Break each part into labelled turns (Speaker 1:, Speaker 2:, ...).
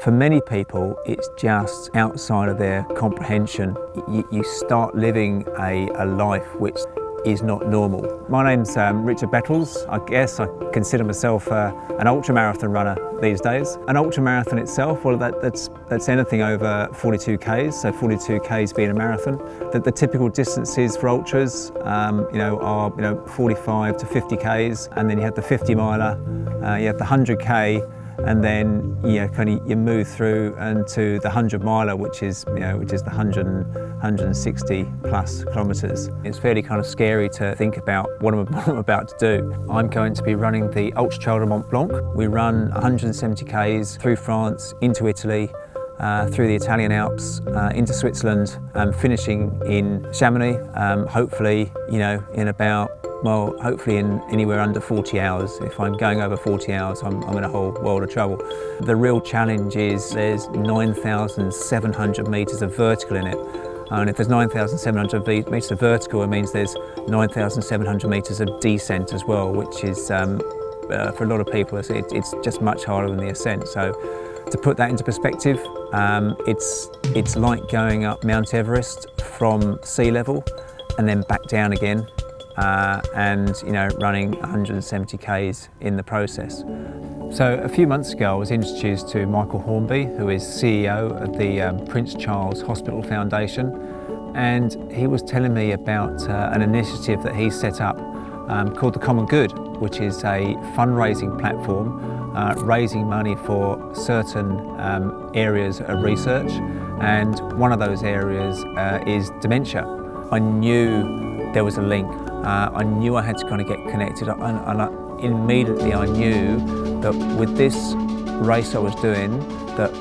Speaker 1: For many people, it's just outside of their comprehension. You start living a life which is not normal. My name's Richard Bettles. I guess I consider myself an ultramarathon runner these days. An ultramarathon itself, well, that's anything over 42 Ks, so 42 Ks being a marathon. The typical distances for ultras, are 45 to 50 Ks, and then you have the 50 miler, you have the 100 K, and then you move through into the 100 miler, which is the 160 plus kilometres. It's fairly kind of scary to think about what I'm about to do. I'm going to be running the Ultra Trail de Mont Blanc. We run 170 Ks through France, into Italy, through the Italian Alps, into Switzerland, finishing in Chamonix, hopefully in about, well, hopefully in anywhere under 40 hours. If I'm going over 40 hours, I'm in a whole world of trouble. The real challenge is there's 9,700 metres of vertical in it. And if there's 9,700 metres of vertical, it means there's 9,700 metres of descent as well, which is, for a lot of people, it's just much harder than the ascent. So to put that into perspective, it's like going up Mt Everest from sea level and then back down again. And running 170 Ks in the process. So a few months ago I was introduced to Michael Hornby, who is CEO of the Prince Charles Hospital Foundation, and he was telling me about an initiative that he set up called The Common Good, which is a fundraising platform raising money for certain areas of research, and one of those areas is dementia. I knew there was a link. I knew I had to kind of get connected, and immediately I knew that with this race I was doing, that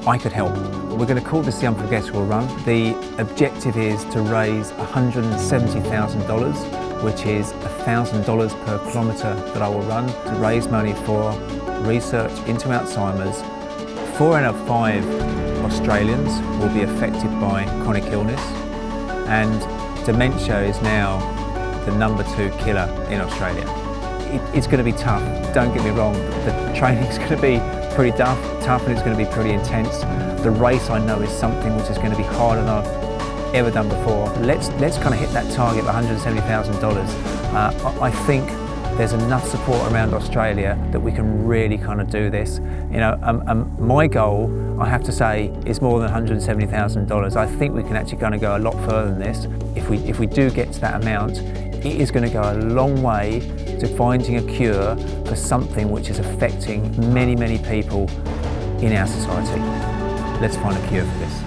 Speaker 1: I could help. We're going to call this the Unforgettable Run. The objective is to raise $170,000, which is $1,000 per kilometre that I will run, to raise money for research into Alzheimer's. 4 out of 5 Australians will be affected by chronic illness, and dementia is now the #2 killer in Australia. It's going to be tough, don't get me wrong. The training's going to be pretty tough and it's going to be pretty intense. The race, I know, is something which is going to be harder than I've ever done before. Let's kind of hit that target of $170,000. I think there's enough support around Australia that we can really kind of do this. My goal, I have to say, is more than $170,000. I think we can actually kind of go a lot further than this. If we do get to that amount, it is going to go a long way to finding a cure for something which is affecting many, many people in our society. Let's find a cure for this.